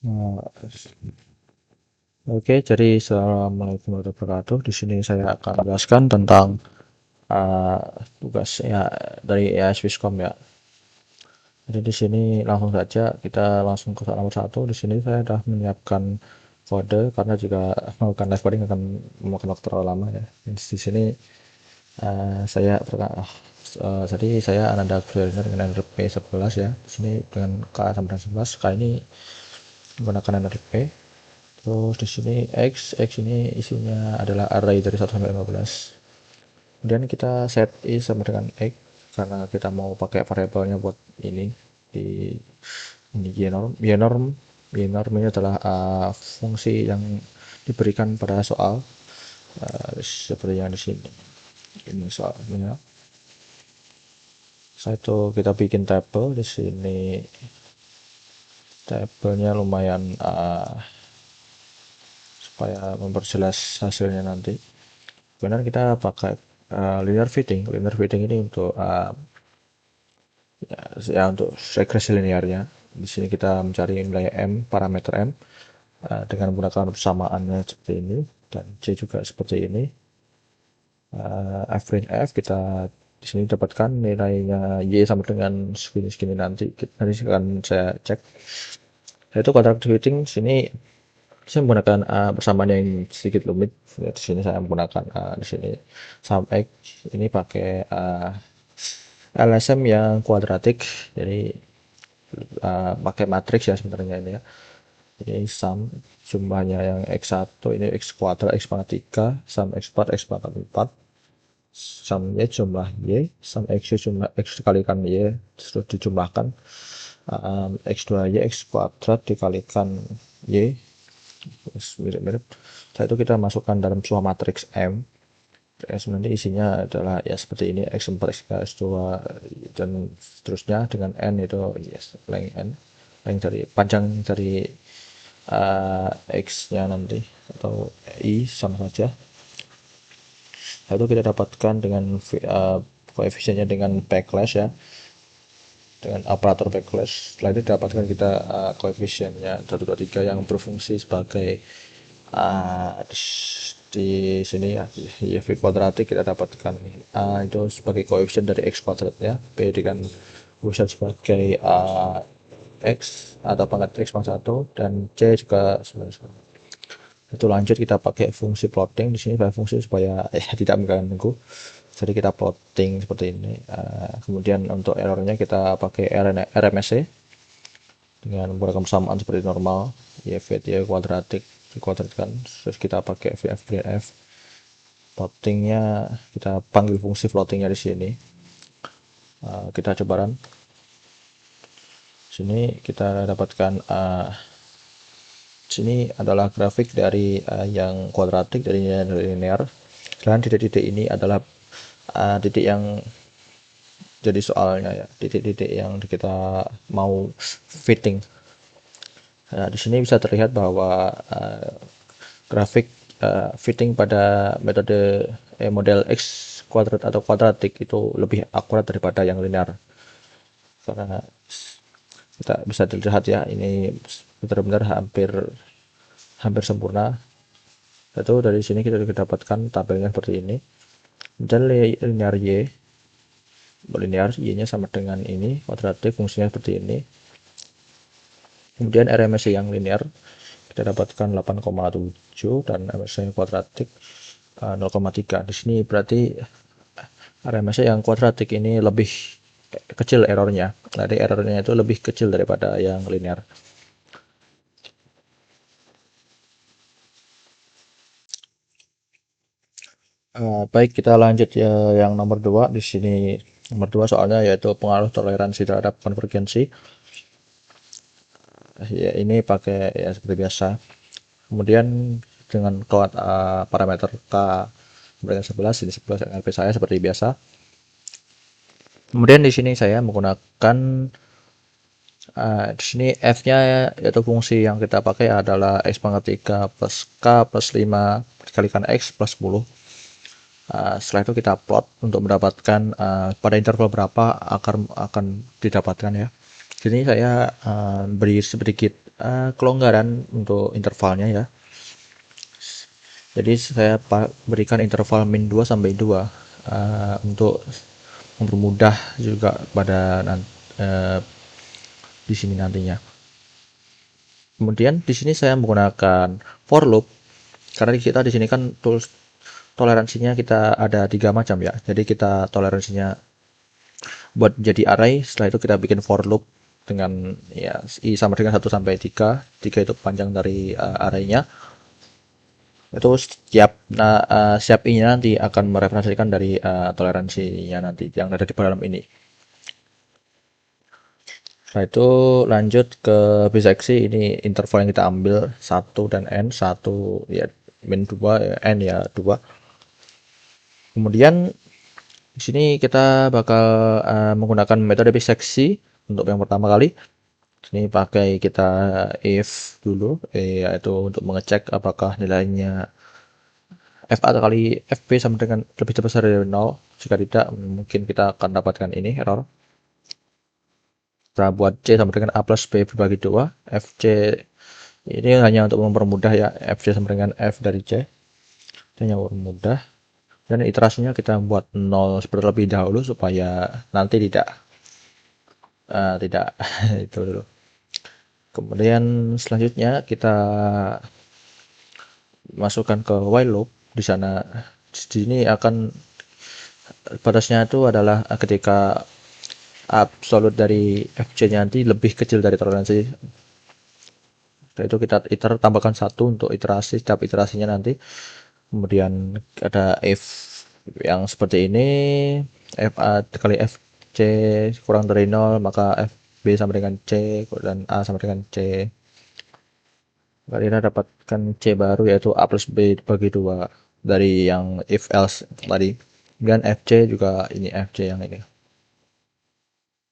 Nah, Oke, jadi assalamualaikum warahmatullahi wabarakatuh. Di sini saya akan menjelaskan tentang uh, tugas ya dari EAS Viscom ya. Jadi di sini langsung saja kita langsung ke soal nomor satu. Di sini saya sudah menyiapkan kode karena jika melakukan live coding akan memakan waktu terlalu lama ya. Di sini jadi saya Ananda Kuswerina dengan NRP 11 ya. Di sini dengan K sampai dengan 11. Kali ini menggunakan NRP. Terus di sini X ini isinya adalah array dari 1 sampai 15. Kemudian kita set i sama dengan X karena kita mau pakai variabelnya buat ini di ini y-norm ini adalah fungsi yang diberikan pada soal seperti yang di sini. Ini soalnya. Setelah itu kita bikin tabel di sini. Tabelnya lumayan supaya memperjelas hasilnya nanti. Kemudian kita pakai linear fitting. Linear fitting ini untuk untuk regresi linearnya. Di sini kita mencari nilai m, parameter m dengan menggunakan persamaannya seperti ini dan c juga seperti ini. F print f kita di sini dapatkan nilainya y sama dengan segini nanti akan saya cek. Yaitu quadratic fitting sini saya menggunakan persamaan yang sedikit rumit. Di sini saya menggunakan di sini sum x ini pakai LSM yang kuadratik, jadi pakai matriks ya sebenarnya ini ya. Ini sum jumlahnya yang x1 ini x kuadrat x pangkat 3, sum x4 x pangkat 4, sum y jumlah y, sum x jumlah x dikalikan y terus dijumlahkan x2y x kuadrat dikalikan y mirip-mirip. Setelah itu kita masukkan dalam sebuah matriks M. Sebenarnya isinya adalah ya seperti ini x4 x3 x2 dan seterusnya dengan n itu yes, length dari panjang dari x-nya nanti atau i sama saja. Lalu kita dapatkan dengan koefisiennya dengan backlash ya, dengan operator backlash. Setelah itu dapatkan kita koefisiennya 1, 2, 3 yang berfungsi sebagai di sini ya di v kuadratik kita dapatkan itu sebagai koefisien dari x kuadrat ya, b dengan koefisien sebagai x atau pangkat x pangkat 1 dan c juga sebenarnya. Itu lanjut kita pakai fungsi plotting di sini fungsi supaya tidak mengganggu. Jadi kita plotting seperti ini. Kemudian untuk errornya kita pakai RMSE dengan menggunakan persamaan seperti normal, y kuadratik dikuadratkan. Terus kita pakai f plottingnya kita panggil fungsi plottingnya di sini. Kita coba run. Sini kita dapatkan sini adalah grafik dari yang kuadratik dari linear dan titik-titik ini adalah titik yang jadi soalnya ya, titik-titik yang kita mau fitting. Nah, di sini bisa terlihat bahwa grafik fitting pada metode model x kuadrat atau kuadratik itu lebih akurat daripada yang linear. Karena kita bisa dilihat ya, ini benar-benar hampir sempurna. Itu dari sini kita dapatkan tabelnya seperti ini. Dan linear y-nya sama dengan ini, kuadratik fungsinya seperti ini. Kemudian RMS yang linear kita dapatkan 8,7 dan RMS yang kuadratik 0,3. Di sini berarti RMS yang kuadratik ini lebih kecil errornya. Jadi errornya itu lebih kecil daripada yang linear. Baik, kita lanjut ya yang nomor 2. Di sini nomor 2 soalnya yaitu pengaruh toleransi terhadap konvergensi. Ya, ini pakai ya seperti biasa. Kemudian dengan parameter K berikan 11, ini 11 NLP saya seperti biasa. Kemudian di sini saya menggunakan di sini f-nya yaitu fungsi yang kita pakai adalah x pangkat 3 plus k plus 5 dikalikan x plus 10. Setelah itu kita plot untuk mendapatkan pada interval berapa akan didapatkan ya. Jadi saya beri sedikit kelonggaran untuk intervalnya ya. Jadi saya berikan interval min 2 sampai 2 untuk mempermudah juga pada di sini nantinya. Kemudian di sini saya menggunakan for loop karena kita di sini kan tools toleransinya kita ada 3 macam ya. Jadi kita toleransinya buat jadi array, setelah itu kita bikin for loop dengan ya i sama dengan 1 sampai 3. 3 itu panjang dari arraynya. Itu siap i-nya nanti akan mereferensikan dari toleransinya nanti yang ada di dalam ini. Setelah itu lanjut ke biseksi, ini interval yang kita ambil 1 dan n, 1 ya min 2 ya, n ya 2. Kemudian di sini kita bakal menggunakan metode biseksi untuk yang pertama kali. Ini pakai kita if dulu, yaitu untuk mengecek apakah nilainya FA kali FB sama dengan lebih besar dari 0. Jika tidak, mungkin kita akan dapatkan ini error. Kita buat C sama dengan A plus B berbagi 2. FC ini hanya untuk mempermudah ya, FC sama dengan F dari C. Ini hanya mempermudah. Dan iterasinya kita buat 0 terlebih dahulu supaya nanti tidak itu dulu. Kemudian selanjutnya kita masukkan ke while loop. Di sana di sini akan batasnya itu adalah ketika absolut dari fc nya nanti lebih kecil dari toleransi. Setelah itu kita tambahkan 1 untuk iterasi, setiap iterasinya nanti. Kemudian ada if yang seperti ini, fa kali fc kurang dari 0, maka fb sama dengan c dan a sama dengan c. Kita dapatkan c baru yaitu a plus b bagi 2 dari yang if else tadi. Dan fc juga ini fc yang ini.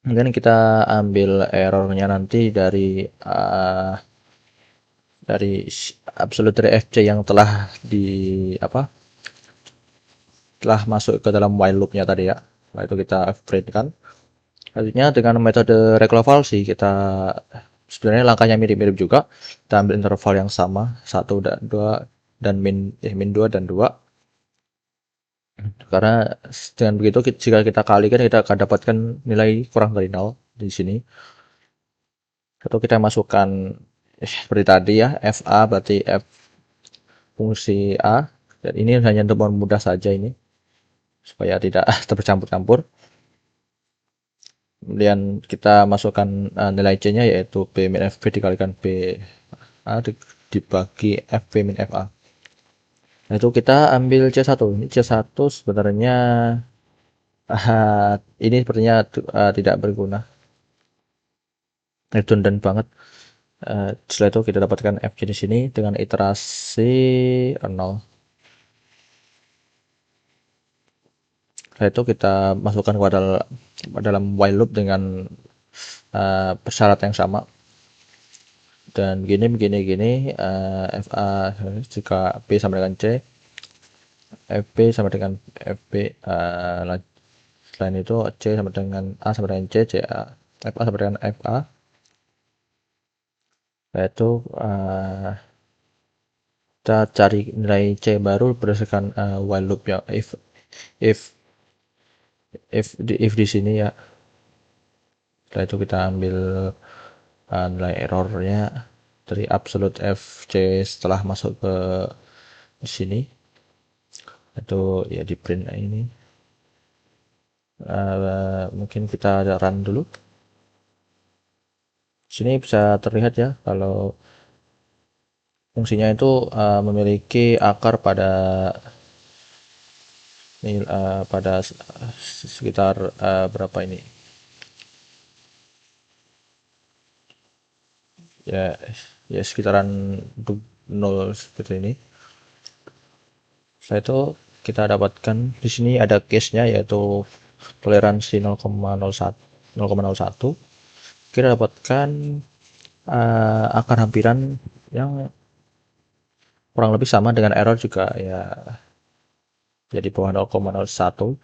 Kemudian kita ambil errornya nanti dari absolute dari fc yang telah telah masuk ke dalam while loopnya tadi ya. Setelah itu kita print kan. Selanjutnya dengan metode recurvalsi kita sebenarnya langkahnya mirip-mirip juga. Kita ambil interval yang sama 1 dan 2 dan min 2 dan 2. Karena dengan begitu jika kita kalikan kita akan dapatkan nilai kurang dari 0 di sini. Atau kita masukkan seperti tadi ya, fa berarti f fungsi a, dan ini hanya untuk mempermudah saja ini supaya tidak tercampur-campur. Kemudian kita masukkan nilai c nya yaitu b min fb dikalikan b a dibagi fb min fa. Nah, itu kita ambil c1. Ini c1 sebenarnya ini sepertinya tidak berguna, redundant banget. Setelah itu kita dapatkan fc di sini dengan iterasi 0. Setelah itu kita masukkan ke dalam while loop dengan syarat yang sama. Dan begini fa jika b sama dengan c, fb sama dengan fb, selain itu c sama dengan a sama dengan c, ca, fa sama dengan fa. Yaitu kita cari nilai c baru berdasarkan while loop ya, if di sini ya. Setelah itu kita ambil nilai errornya dari absolute fc setelah masuk ke di sini, itu ya di print ini. Mungkin kita run dulu. Sini bisa terlihat ya kalau fungsinya itu memiliki akar pada sekitar berapa ini ya sekitaran 0 seperti ini. Setelah itu kita dapatkan di sini ada case-nya yaitu toleransi 0,01. Kita dapatkan akar hampiran yang kurang lebih sama dengan error juga ya, jadi bawah 0,01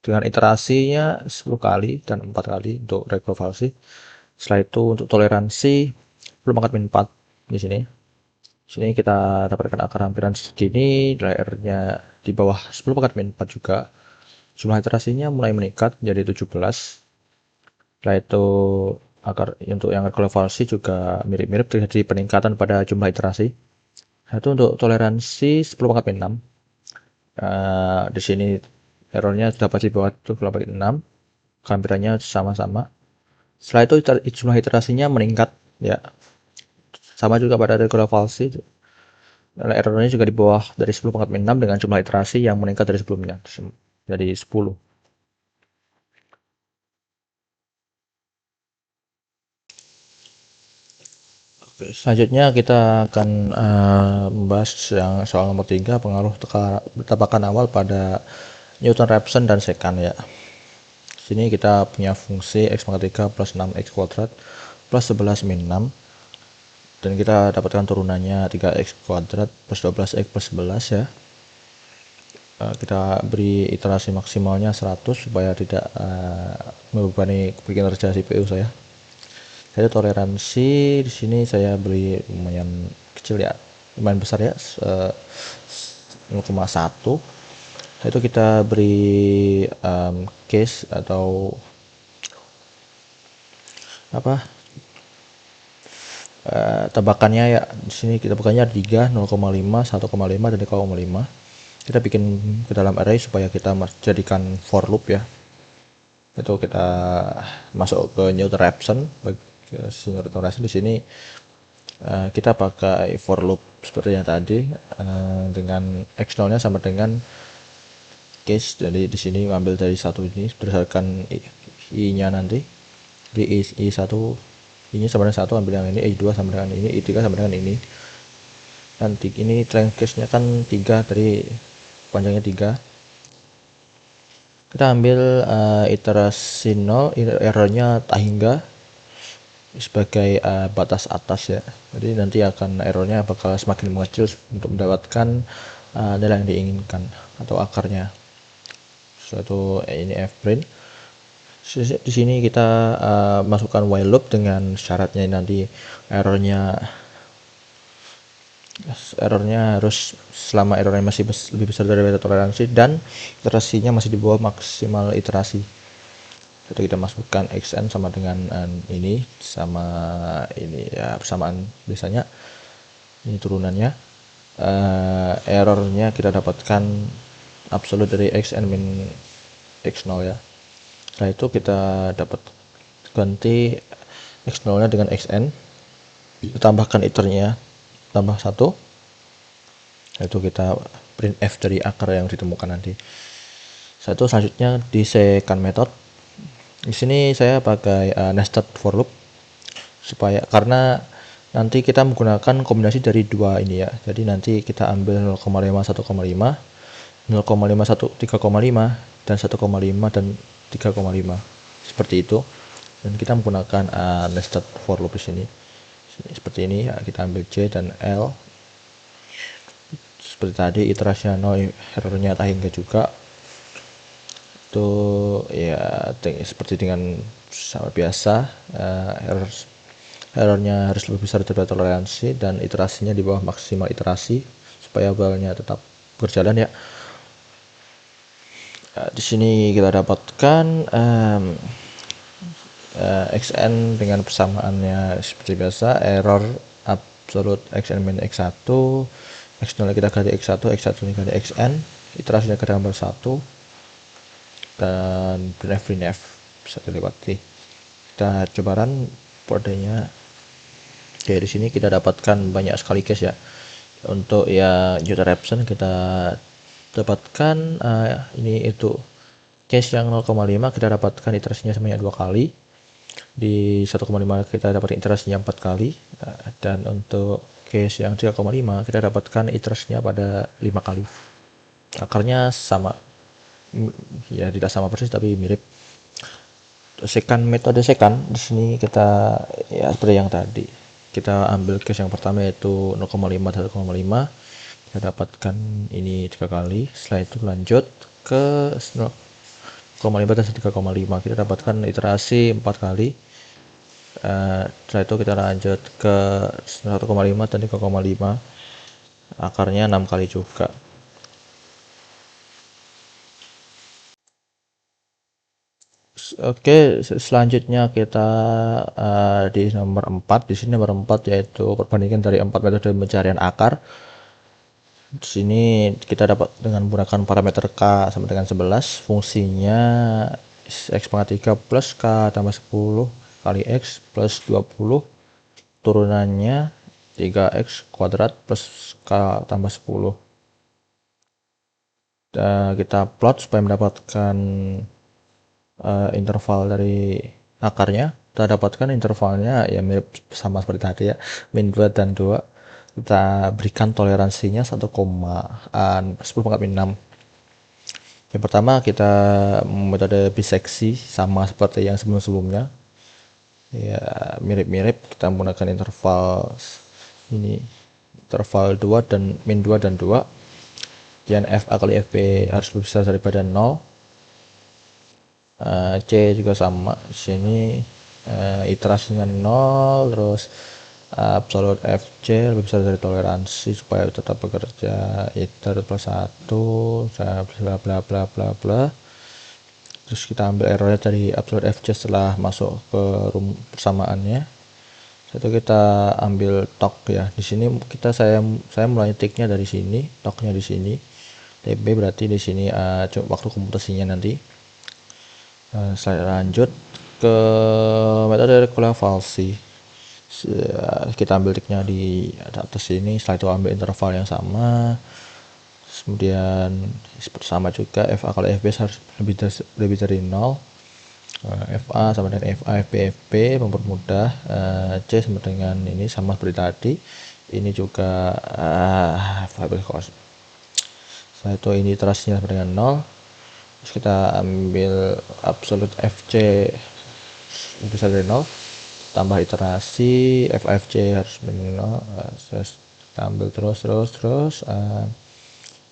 dengan iterasinya 10 kali dan 4 kali untuk recurvalsi. Setelah itu untuk toleransi 10 pangkat min 4 di sini. Sini kita dapatkan akar hampiran segini, layernya di bawah 10 pangkat min 4 juga. Jumlah iterasinya mulai meningkat jadi 17. Setelah itu akar untuk yang revolvasi juga mirip-mirip, terjadi peningkatan pada jumlah iterasi. Satu untuk toleransi 10 pangkat min 6. Di sini errornya dapat di bawah 10 pangkat min 6. Kehampirannya sama-sama. Setelah itu jumlah iterasinya meningkat ya. Sama juga pada revolvasi. Errornya juga di bawah dari 10 pangkat min 6 dengan jumlah iterasi yang meningkat dari sebelumnya. Jadi 10. Oke, selanjutnya kita akan membahas yang soal nomor 3, pengaruh tebakan awal pada Newton-Raphson dan sekant ya. Sini kita punya fungsi x pangkat 3 plus 6x kuadrat plus 11 min 6. Dan kita dapatkan turunannya 3x kuadrat plus 12x plus 11 ya. Kita beri iterasi maksimalnya 100 supaya tidak membebani kinerja CPU saya. Saya toleransi di sini saya beri lumayan kecil ya, lumayan besar ya, 0,1. Itu kita beri case atau apa, tebakannya ya. Di sini kita tebakannya 3, 0,5, 1,5 dan 3,5. Kita bikin ke dalam array supaya kita jadikan for loop ya. Itu kita masuk ke Newton-Raphson. Newton-Raphson di sini kita pakai for loop seperti yang tadi, dengan x0-nya sama dengan case. Jadi di sini ambil dari satu ini berdasarkan i-nya nanti. Di i1 ini sama dengan 1, ambil yang ini, i2 sama dengan ini, i3 sama dengan ini. Nanti ini length case-nya kan 3, dari panjangnya 3. Kita ambil iterasi 0, errornya tak hingga sebagai batas atas ya. Jadi nanti akan errornya bakal semakin mengecil untuk mendapatkan nilai yang diinginkan atau akarnya. Suatu ini f-print. Di sini kita masukkan while loop dengan syaratnya nanti errornya harus, selama errornya masih lebih besar dari toleransi dan iterasinya masih di bawah maksimal iterasi. Jadi kita masukkan xn sama dengan ini sama ini ya, persamaan biasanya. Ini turunannya. Errornya kita dapatkan absolut dari xn min x0 ya. Setelah itu kita dapat ganti x0 nya dengan xn, ditambahkan iternya tambah 1, itu kita print f dari akar yang ditemukan nanti. Selanjutnya di secant method. Di sini saya pakai nested for loop karena nanti kita menggunakan kombinasi dari dua ini ya. Jadi nanti kita ambil 0,5 1,5, 0,5 1 3,5 dan 1,5 dan 3,5 seperti itu. Dan kita menggunakan nested for loop di sini. Seperti ini ya, kita ambil J dan L. Seperti tadi iterasinya 0, errornya tak hingga juga. Itu ya seperti dengan sama biasa, errornya harus lebih besar dari toleransi dan iterasinya di bawah maksimal iterasi supaya balnya tetap berjalan ya. Di sini kita dapatkan xn dengan persamaannya seperti biasa, error absolute xn min x1, x0 kita ganti x1, x1 ini ganti xn, iterasinya ke gambar 1 dan printf bisa dilewati. Kita coba run kodenya. Oke, di sini kita dapatkan banyak sekali case ya. Untuk ya Newton-Raphson kita dapatkan ini itu case yang 0,5 kita dapatkan iterasinya sebanyak 2 kali. Di 1,5 kita dapat iterasinya 4 kali, dan untuk case yang 3,5 kita dapatkan iterasinya pada 5 kali. Akarnya sama ya, tidak sama persis tapi mirip. Metode secant di sini kita ya seperti yang tadi, kita ambil case yang pertama yaitu 0,5 dan 1,5, kita dapatkan ini 3 kali. Setelah itu lanjut ke 0,5 dan 3,5, kita dapatkan iterasi 4 kali. Setelah itu kita lanjut ke 1,5 dan 3,5, akarnya 6 kali juga. Oke, selanjutnya kita di nomor 4. Di sini nomor 4 yaitu perbandingan dari 4 metode pencarian akar. Di sini kita dapat dengan menggunakan parameter K sama dengan 11, fungsinya X pangkat 3 plus K tambah 10 kali X plus 20, turunannya 3X kuadrat plus K tambah 10. Kita plot supaya mendapatkan interval dari akarnya. Kita dapatkan intervalnya ya mirip sama seperti tadi ya, min 2 dan 2. Kita berikan toleransinya 10,6. Yang pertama kita metode biseksi sama seperti yang sebelum-sebelumnya. Ya mirip-mirip, kita menggunakan interval ini, interval 2 dan min 2 dan 2. Kemudian FA kali FB harus lebih besar daripada 0. C juga sama. Di sini iterasinya 0, terus absolute FC lebih besar dari toleransi supaya tetap bekerja, iter plus 1, bla bla bla bla bla. Terus kita ambil errornya dari absolute FC setelah masuk ke persamaannya. Itu kita ambil tok ya. Di sini saya mulai tiknya dari sini, toknya di sini. TB berarti di sini waktu komputasinya nanti. Saya lanjut ke metode rekulevasi. Kita ambil tiknya di atas sini, setelah itu ambil interval yang sama, kemudian sama juga FA kali FB harus lebih dari 0. FA sama dengan FA, FB mempermudah. C sama dengan ini sama seperti tadi, ini juga variabel cost. Setelah itu ini iterasinya sama dengan 0. Terus kita ambil absolute FC lebih besar dari 0, tambah iterasi FFC harus minimal. Terus kita ambil terus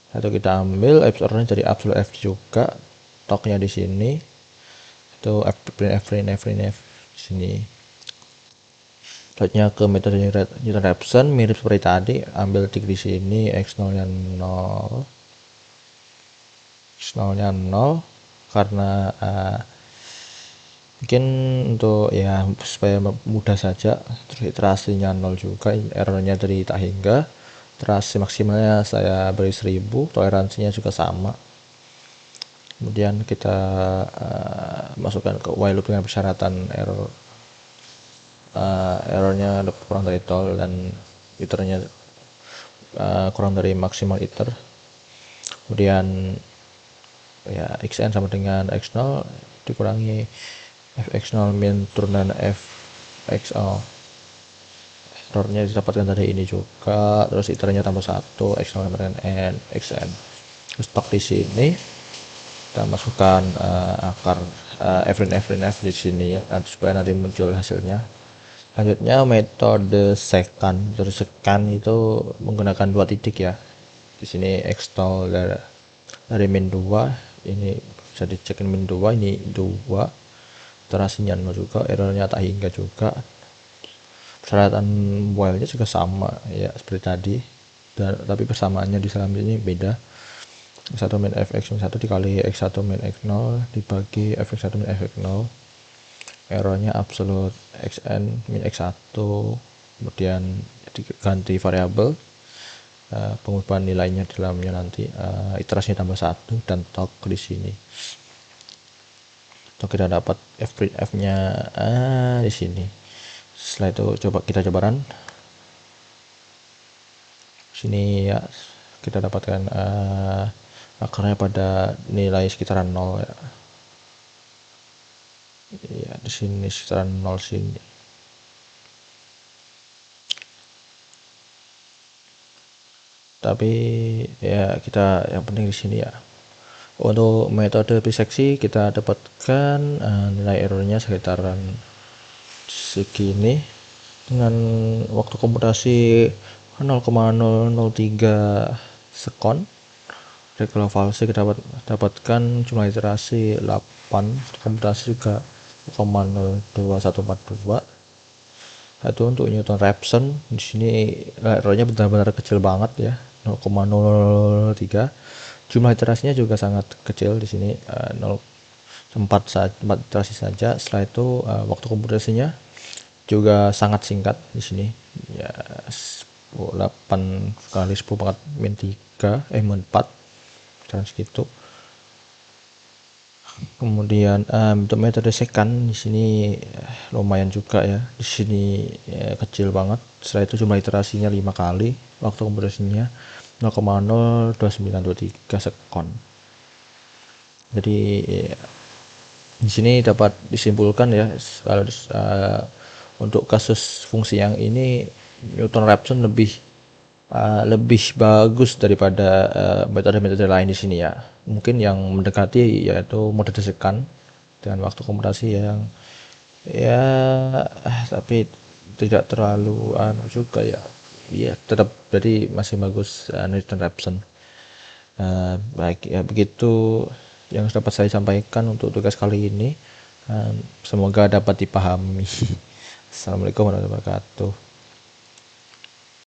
atau kita ambil errornya dari absolute F juga, toknya di sini itu F di sini. Selanjutnya ke metode Newton-Raphson, mirip seperti tadi, ambil tik di sini, x0 nya 0, karena mungkin untuk ya supaya mudah saja. Terus iterasinya 0 juga, errornya dari tak hingga. Iterasi maksimalnya saya beri 1000, toleransinya juga sama. Kemudian kita masukkan ke while loop dengan persyaratan errornya kurang dari tol dan iternya kurang dari maksimal iter. Kemudian ya xn sama dengan x0 dikurangi fx0 min turunan fxo, errornya didapatkan dari ini juga. Terus iternya tambah 1, x0 sama dengan n xn. Terus stok di sini kita masukkan akar f di sini ya, supaya nanti muncul hasilnya. Selanjutnya metode secant. Terus secant itu menggunakan 2 titik ya. Di sini x0 dari min 2, ini bisa dicek min 2, ini 2, iterasinya 0 juga, errornya tak hingga juga. Persyaratan while nya juga sama ya seperti tadi, tapi persamaannya di dalam ini beda. X1 min fx1 dikali x1 min x0 dibagi fx1 min fx0, errornya absolute xn min x1, kemudian diganti variabel, pengubahan nilainya di dalamnya nanti, iterasinya tambah 1 dan tok di sini. Atau kita dapat f nya di sini. Setelah itu kita coba run. Sini ya kita dapatkan akarnya pada nilai sekitaran 0 ya. Ya di sini sekitaran 0 sini. Tapi ya kita yang penting di sini ya. Untuk metode biseksi kita dapatkan nilai errornya sekitaran segini dengan waktu komputasi 0,003 sekon. Rekulevasi kita dapatkan jumlah iterasi 8, komputasi juga 0,02142. Satu untuk Newton Raphson, di sini errornya benar-benar kecil banget ya, 0,003. Jumlah iterasinya juga sangat kecil di sini, 4 iterasi saja. Setelah itu waktu komputasinya juga sangat singkat di sini ya, 8 kali 10 pangkat min 3 min 4 dan segitu. Kemudian untuk metode second di sini lumayan juga ya. Di sini kecil banget. Setelah itu jumlah iterasinya 5 kali, waktu komputasinya 0,02923 sekon. Jadi di sini dapat disimpulkan ya, kalau untuk kasus fungsi yang ini Newton Raphson lebih bagus daripada metode-metode lain di sini ya. Mungkin yang mendekati yaitu metode second dengan waktu komputasi yang ya tapi tidak terlalu juga ya. Iya, tetap jadi masih bagus Newton Raphson. Baik ya, begitu yang dapat saya sampaikan untuk tugas kali ini. Semoga dapat dipahami. Assalamualaikum warahmatullahi wabarakatuh.